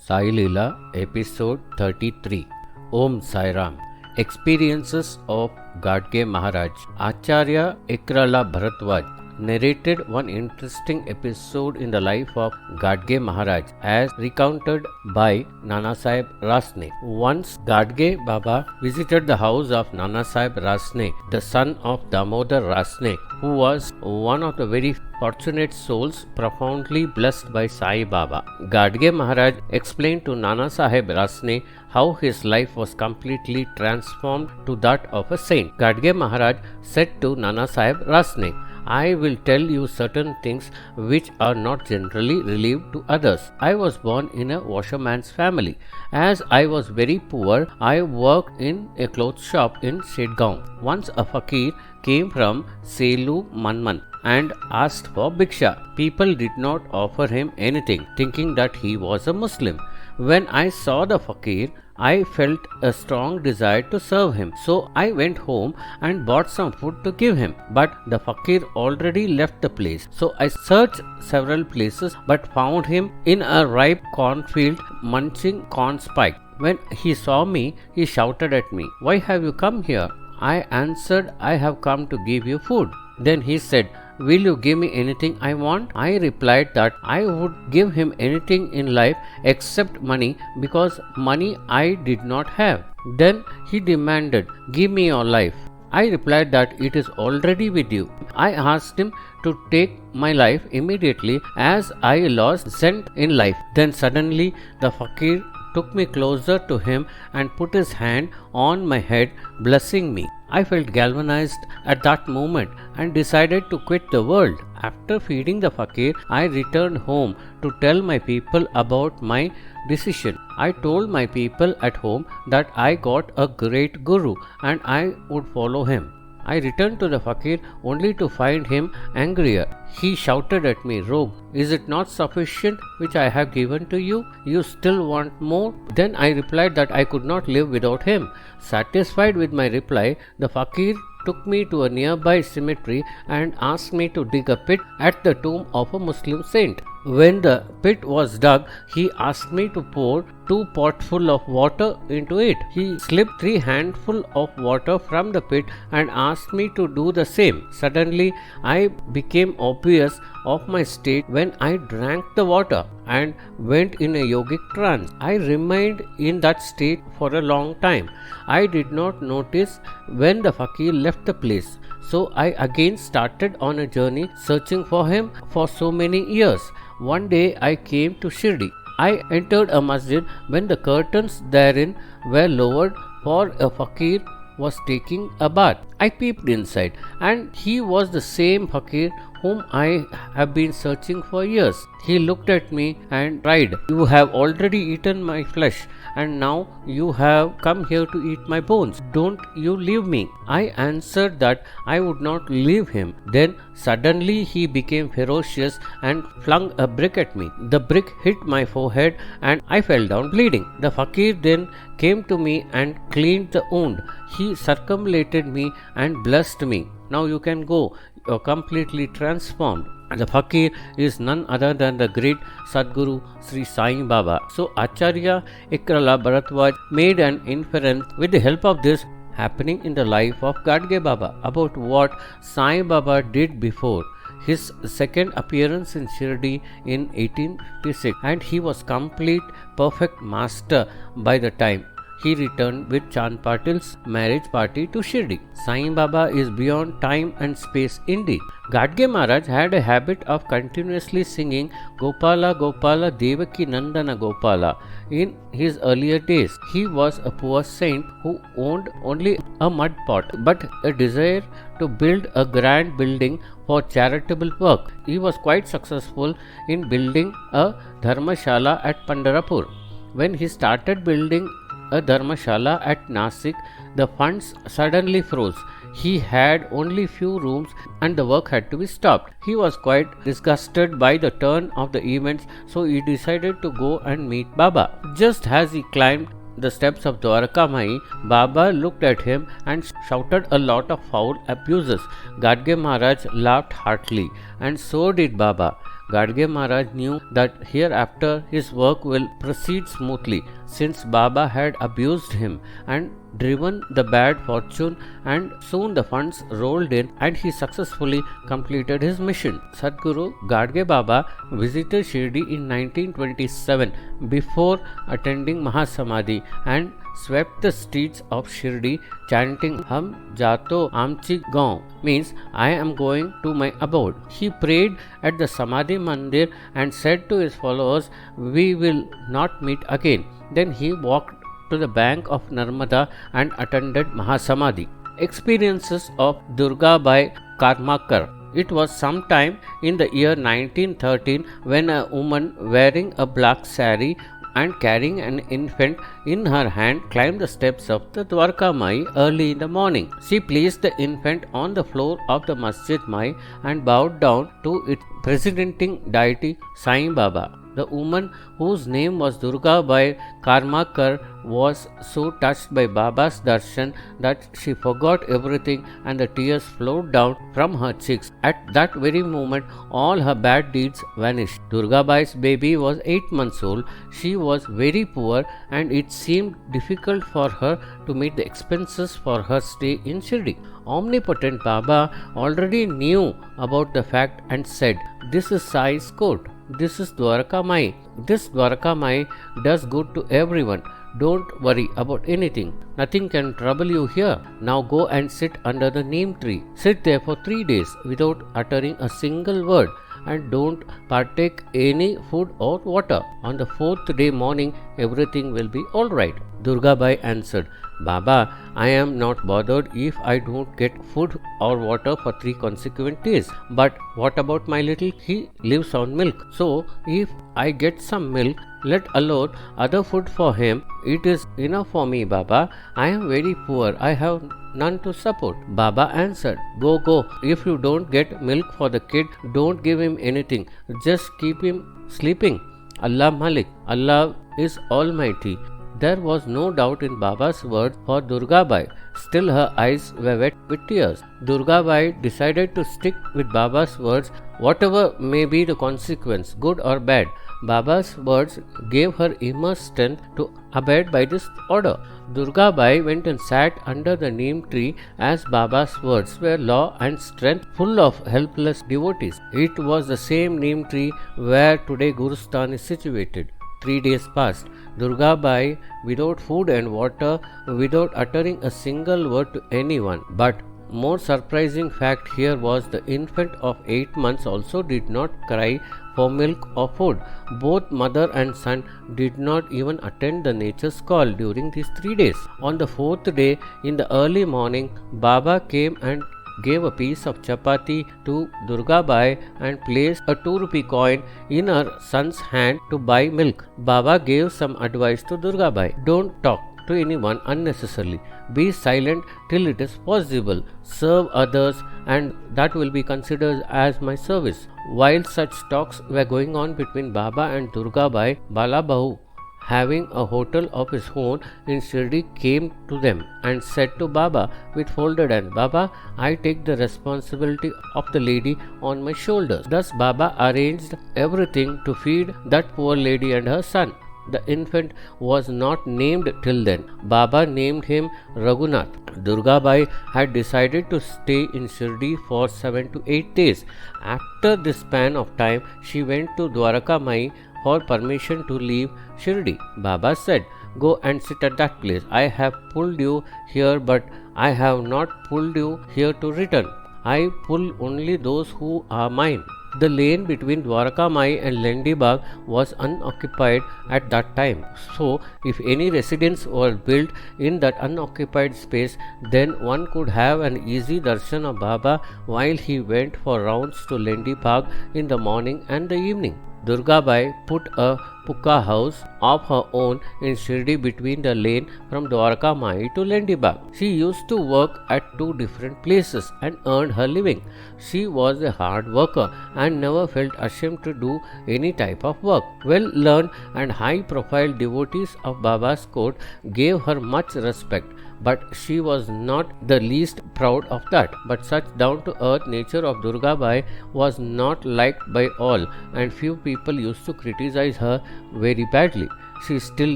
Sai Leela, Episode 33. Om Sai Ram. Experiences of Gadge Maharaj. Acharya Ikrala Bharatwaj narrated one interesting episode in the life of Gadge Maharaj as recounted by Nana Sahib Rasne. Once Gadge Baba visited the house of Nana Sahib Rasne, the son of Damodar Rasne, who was one of the very fortunate souls profoundly blessed by Sai Baba. Gadge Maharaj explained to Nana Sahib Rasne how his life was completely transformed to that of a saint. Gadge Maharaj said to Nana Sahib Rasne, I will tell you certain things which are not generally relieved to others. I was born in a washerman's family. As I was very poor, I worked in a clothes shop in Shedgaon. Once a fakir came from Selu Manman and asked for bhiksha. People did not offer him anything, thinking that he was a Muslim. When I saw the fakir, I felt a strong desire to serve him. So I went home and bought some food to give him. But the fakir already left the place. So I searched several places but found him in a ripe cornfield munching corn spike. When he saw me, he shouted at me, Why have you come here? I answered, I have come to give you food. Then he said, Will you give me anything I want? I replied that I would give him anything in life except money, because money I did not have. Then he demanded, Give me your life. I replied that it is already with you. I asked him to take my life immediately, as I lost scent in life. Then suddenly the fakir took me closer to him and put his hand on my head, blessing me. I felt galvanized at that moment and decided to quit the world. After feeding the fakir, I returned home to tell my people about my decision. I told my people at home that I got a great guru and I would follow him. I returned to the fakir only to find him angrier. He shouted at me, Rogue, is it not sufficient which I have given to you? You still want more? Then I replied that I could not live without him. Satisfied with my reply, the fakir took me to a nearby cemetery and asked me to dig a pit at the tomb of a Muslim saint. When the pit was dug, he asked me to pour 2 potfuls of water into it. He slipped 3 handfuls of water from the pit and asked me to do the same. Suddenly, I became oblivious of my state when I drank the water and went in a yogic trance. I remained in that state for a long time. I did not notice when the fakir left the place. So I again started on a journey searching for him for so many years. One day I came to Shirdi. I entered a masjid when the curtains therein were lowered, for a fakir was taking a bath. I peeped inside, and he was the same fakir whom I have been searching for years. He looked at me and cried, You have already eaten my flesh, and now you have come here to eat my bones. Don't you leave me. I answered that I would not leave him. Then suddenly he became ferocious and flung a brick at me. The brick hit my forehead and I fell down bleeding. The fakir then came to me and cleaned the wound. He circumambulated me and blessed me. Now you can go. You're completely transformed. The fakir is none other than the great Satguru Sri Saibaba. So Acharya Ikrala Bharatwaj made an inference with the help of this happening in the life of Gadge Baba about what Sai Baba did before his second appearance in Shirdi in 1856, and he was complete perfect master by the time he returned with Chand Patil's marriage party to Shirdi. Sai Baba is beyond time and space indeed. Gadge Maharaj had a habit of continuously singing Gopala Gopala Devaki Nandana Gopala in his earlier days. He was a poor saint who owned only a mud pot but a desire to build a grand building for charitable work. He was quite successful in building a dharmashala at Pandarapur. When he started building a dharmashala at Nasik, the funds suddenly froze. He had only few rooms and the work had to be stopped. He was quite disgusted by the turn of the events, so he decided to go and meet Baba. Just as he climbed the steps of Dwarkamai, Baba looked at him and shouted a lot of foul abuses. Gadge Maharaj laughed heartily, and so did Baba. Gadge Maharaj knew that hereafter his work will proceed smoothly, since Baba had abused him and driven the bad fortune, and soon the funds rolled in and he successfully completed his mission. Satguru Gadge Baba visited Shirdi in 1927 before attending Mahasamadhi and swept the streets of Shirdi chanting Hum Jato Amchi Gaon, means I am going to my abode. He prayed at the Samadhi Mandir and said to his followers, we will not meet again. Then he walked to the bank of Narmada and attended Mahasamadhi. Experiences of Durgabai Karmakar. It was sometime in the year 1913 when a woman wearing a black sari and carrying an infant in her hand climbed the steps of the Dwarka Mai early in the morning. She placed the infant on the floor of the Masjid Mai and bowed down to its presiding deity Sai Baba. The woman, whose name was Durga Bai Karmakar, was so touched by Baba's darshan that she forgot everything and the tears flowed down from her cheeks. At that very moment, all her bad deeds vanished. Durga Bai's baby was 8 months old. She was very poor and it seemed difficult for her to meet the expenses for her stay in Shirdi. Omnipotent Baba already knew about the fact and said, this is Sai's court. This is Dwarka Mai. This Dwarka Mai does good to everyone. Don't worry about anything. Nothing can trouble you here. Now go and sit under the neem tree. Sit there for 3 days without uttering a single word and don't partake any food or water. On the 4th day morning, everything will be alright. Durgabai answered, Baba, I am not bothered if I don't get food or water for 3 consecutive days. But what about my little? He lives on milk. So if I get some milk, let alone other food for him, it is enough for me, Baba. I am very poor. I have none to support. Baba answered, Go. If you don't get milk for the kid, don't give him anything. Just keep him sleeping. Allah Malik. Allah is Almighty. There was no doubt in Baba's words for Durgabai. Still her eyes were wet with tears. Durgabai decided to stick with Baba's words, whatever may be the consequence, good or bad. Baba's words gave her immense strength to abide by this order. Durgabai went and sat under the neem tree as Baba's words were law and strength, full of helpless devotees. It was the same neem tree where today Gurustan is situated. 3 days passed. Durgabai, without food and water, without uttering a single word to anyone. But more surprising fact here was the infant of 8 months also did not cry for milk or food. Both mother and son did not even attend the nature's call during these 3 days. On the 4th day, in the early morning, Baba came and gave a piece of chapati to Durgabai and placed a 2 rupee coin in her son's hand to buy milk. Baba gave some advice to Durgabai. Don't talk to anyone unnecessarily. Be silent till it is possible. Serve others and that will be considered as my service. While such talks were going on between Baba and Durgabai, Balabahu, having a hotel of his own in Shirdi, came to them and said to Baba with folded hands, Baba, I take the responsibility of the lady on my shoulders. Thus Baba arranged everything to feed that poor lady and her son. The infant was not named till then. Baba named him Raghunath. Durgabai had decided to stay in Shirdi for 7 to 8 days. After this span of time, she went to Dwarka Mai for permission to leave Shirdi. Baba said, Go and sit at that place. I have pulled you here, but I have not pulled you here to return. I pull only those who are mine. The lane between Dwarka Mai and Lendibag was unoccupied at that time. So, if any residence were built in that unoccupied space, then one could have an easy darshan of Baba while he went for rounds to Lendibag in the morning and the evening. Durgabai put a pucca house of her own in Shirdi between the lane from Dwarka Mai to Lendibag. She used to work at two different places and earned her living. She was a hard worker and never felt ashamed to do any type of work. Well learned and high profile devotees of Baba's court gave her much respect, but she was not the least proud of that. But such down to earth nature of Durga Bai was not liked by all, and few people used to criticize her very badly. She still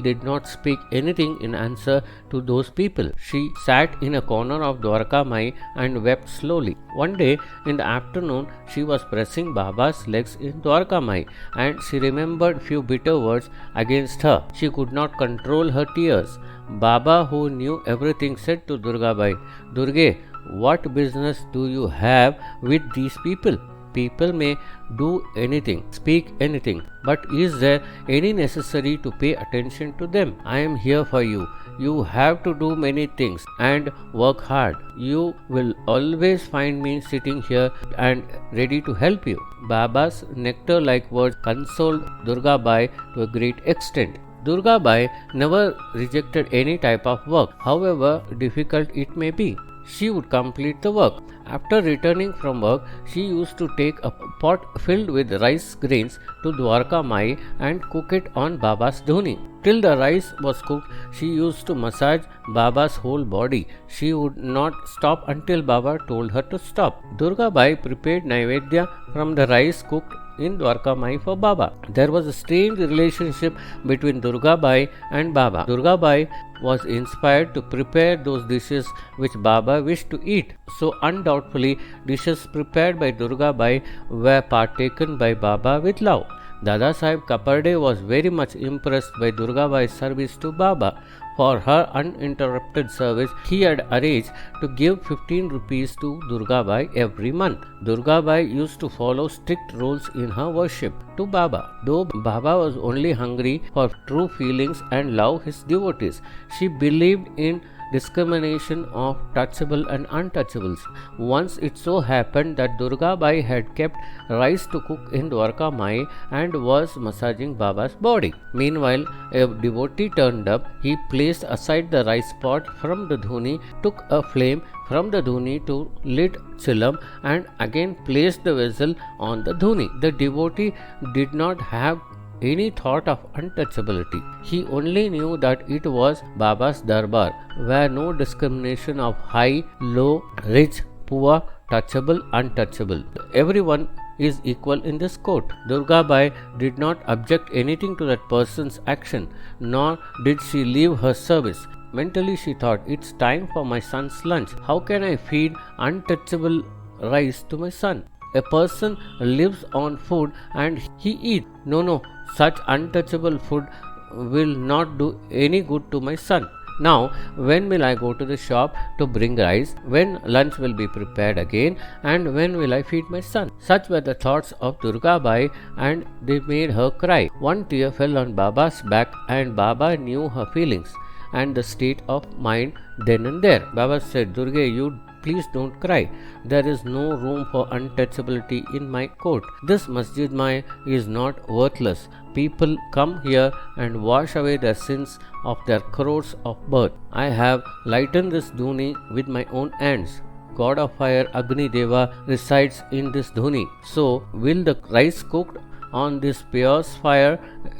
did not speak anything in answer to those people. She sat in a corner of Dwarka Mai and wept slowly. One day in the afternoon, she was pressing Baba's legs in Dwarka Mai, and she remembered few bitter words against her. She could not control her tears. Baba, who knew everything, said to Durga Bai, "Durge, what business do you have with these people? People may do anything, speak anything, but is there any necessary to pay attention to them? I am here for you. You have to do many things and work hard. You will always find me sitting here and ready to help you." Baba's nectar-like words consoled Durga Bai to a great extent. Durga Bai never rejected any type of work, however difficult it may be. She would complete the work. After returning from work, she used to take a pot filled with rice grains to Dwarka Mai and cook it on Baba's dhuni. Till the rice was cooked, she used to massage Baba's whole body. She would not stop until Baba told her to stop. Durga Bai prepared Naivedya from the rice cooked in Dwarka Mai for Baba. There was a strange relationship between Durga Bai and Baba. Durga Bai was inspired to prepare those dishes which Baba wished to eat. So undoubtedly, dishes prepared by Durga Bai were partaken by Baba with love. Dada Sahib Kaparde was very much impressed by Durga Bai's service to Baba. For her uninterrupted service, he had arranged to give 15 rupees to Durga Bai every month. Durga Bai used to follow strict rules in her worship to Baba. Though Baba was only hungry for true feelings and love his devotees, she believed in discrimination of touchable and untouchables. Once it so happened that Durga Bai had kept rice to cook in Dwarka Mai and was massaging Baba's body. Meanwhile, a devotee turned up. He placed aside the rice pot from the dhuni, took a flame from the dhuni to lit chilam and again placed the vessel on the dhuni. The devotee did not have any thought of untouchability. He only knew that it was Baba's darbar, where no discrimination of high, low, rich, poor, touchable, untouchable. Everyone is equal in this court. Durga Bai did not object anything to that person's action, nor did she leave her service. Mentally she thought, it's time for my son's lunch. How can I feed untouchable rice to my son? A person lives on food and he eats. No, such untouchable food will not do any good to my son. Now, when will I go to the shop to bring rice? When lunch will be prepared again? And when will I feed my son? Such were the thoughts of Durga Bai, and they made her cry. One tear fell on Baba's back, and Baba knew her feelings and the state of mind then and there. Baba said, "Durga, you please don't cry. There is no room for untouchability in my court. This Masjid Mai is not worthless. People come here and wash away their sins of their crores of birth. I have lightened this dhuni with my own hands. God of fire Agni Deva resides in this dhuni. So will the rice cooked on this pious fire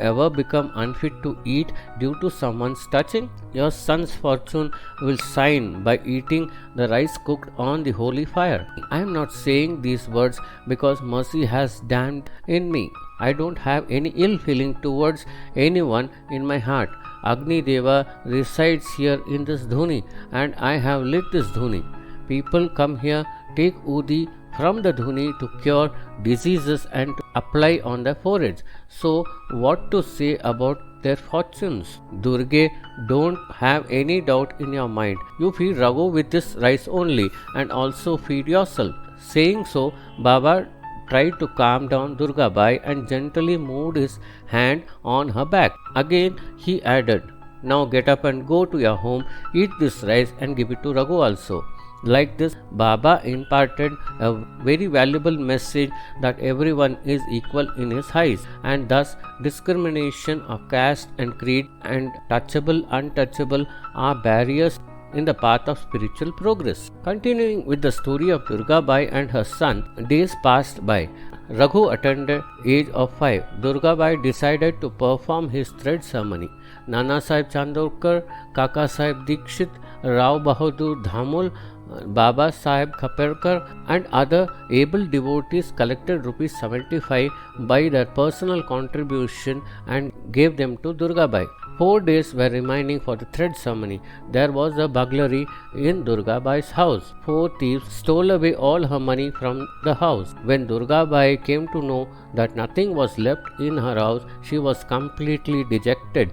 ever become unfit to eat due to someone's touching? Your son's fortune will shine by eating the rice cooked on the holy fire." I am not saying these words because mercy has dawned in me. I don't have any ill feeling towards anyone in my heart. Agni Deva resides here in this dhuni, and I have lit this dhuni. People come here, take udi from the dhuni to cure diseases and to apply on their foreheads. So what to say about their fortunes? Durga, don't have any doubt in your mind. You feed Raghu with this rice only, and also feed yourself. Saying so, Baba tried to calm down Durga Bai and gently moved his hand on her back. Again he added, "Now get up and go to your home, eat this rice and give it to Raghu also. Like this, Baba imparted a very valuable message that everyone is equal in his eyes, and thus discrimination of caste and creed and touchable, untouchable are barriers in the path of spiritual progress. Continuing with the story of Durga Bai and her son, days passed by. Raghu attained the age of 5. Durga Bai decided to perform his thread ceremony. Nana Sahib Chandorkar, Kaka Sahib Dikshit, Rao Bahadur Dhamul, Baba Sahib Khaperkar and other able devotees collected rupees 75 by their personal contribution and gave them to Durga Bai. 4 days were remaining for the thread ceremony. There was a burglary in Durga Bai's house. 4 thieves stole away all her money from the house. When Durga Bai came to know that nothing was left in her house, she was completely dejected.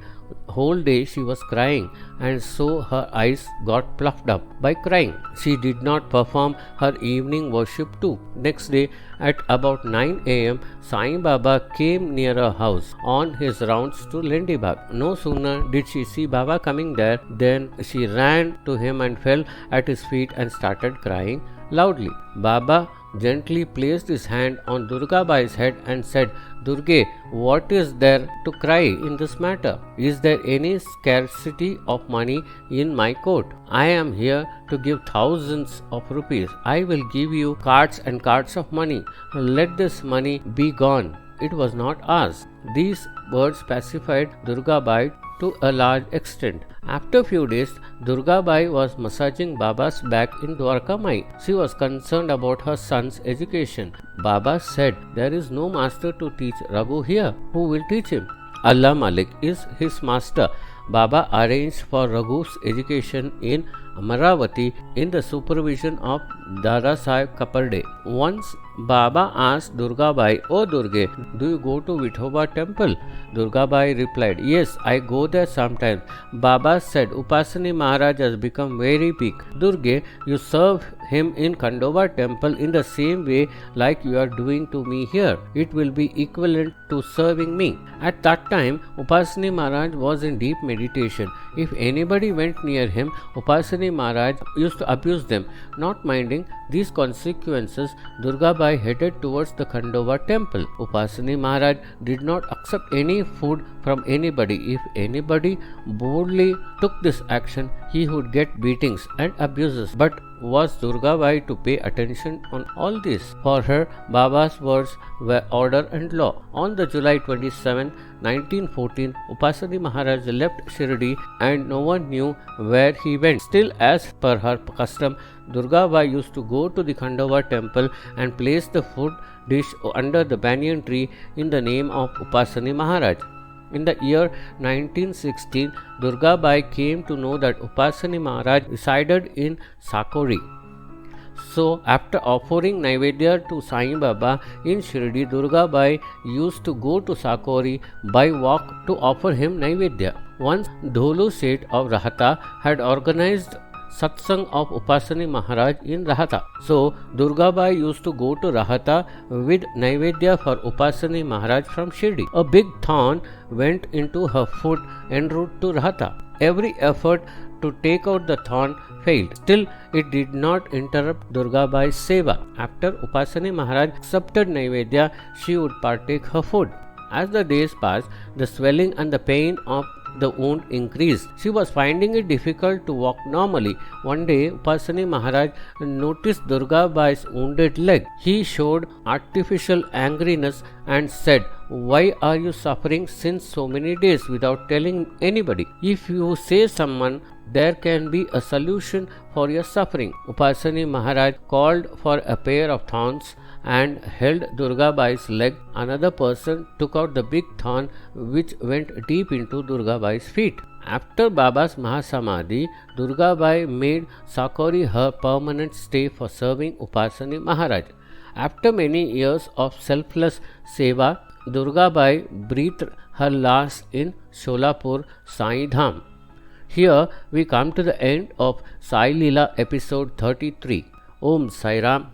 Whole day she was crying, and so her eyes got puffed up by crying. She did not perform her evening worship too. Next day at about 9 a.m. Sai Baba came near her house on his rounds to Lendibag. No sooner did she see Baba coming there than she ran to him and fell at his feet and started crying loudly. Baba gently placed his hand on Durga Bai's head and said, "Durge, what is there to cry in this matter? Is there any scarcity of money in my court? I am here to give thousands of rupees. I will give you carts and carts of money. Let this money be gone. It was not ours." These words pacified Durga Bai to a large extent. After a few days, Durga Bai was massaging Baba's back in Dwarka Mai. She was concerned about her son's education. Baba said, "There is no master to teach Raghu here. Who will teach him? Allah Malik is his master." Baba arranged for Raghu's education in Amaravati in the supervision of Dada Sahib Kaparde. Once Baba asked Durga Bai, "Oh Durge, do you go to Vithoba temple?" Durga Bai replied, "Yes, I go there sometimes." Baba said, "Upasani Maharaj has become very big. Durge, you serve him in Khandova temple in the same way like you are doing to me here. It will be equivalent to serving me." At that time, Upasani Maharaj was in deep meditation. If anybody went near him, Upasani Maharaj used to abuse them. Not minding these consequences, Durga Bai headed towards the Khandova temple. Upasani Maharaj did not accept any food from anybody. If anybody boldly took this action, he would get beatings and abuses. But was Durga Bai to pay attention on all this? For her, Baba's words were order and law. On the July 27, 1914, Upasani Maharaj left Shirdi and no one knew where he went. Still, as per her custom, Durga Bai used to go to the Khandova temple and place the food dish under the banyan tree in the name of Upasani Maharaj. In the year 1916, Durga Bai came to know that Upasani Maharaj resided in Sakori. So, after offering Naivedya to Sai Baba in Shirdi, Durga Bai used to go to Sakori by walk to offer him Naivedya. Once, Dholu Seth of Rahata had organized satsang of Upasani Maharaj in Rahata. So, Durga Bai used to go to Rahata with Naivedya for Upasani Maharaj from Shirdi. A big thorn went into her foot en route to Rahata. Every effort to take out the thorn failed. Still, it did not interrupt Durga Bai's seva. After Upasani Maharaj accepted Naivedya, she would partake her food. As the days passed, the swelling and the pain of the wound increased. She was finding it difficult to walk normally. One day, Upasani Maharaj noticed Durga Bai's wounded leg. He showed artificial angriness and said, "Why are you suffering since so many days without telling anybody? If you say someone, there can be a solution for your suffering." Upasani Maharaj called for a pair of thorns and held Durga Bai's leg. Another person took out the big thorn which went deep into Durga Bai's feet. After Baba's Mahasamadhi, Durga Bai made Sakori her permanent stay for serving Upasani Maharaj. After many years of selfless seva, Durga Bai breathed her last in Sholapur Sai Dham. Here we come to the end of Sai Leela episode 33. Om Sai Ram.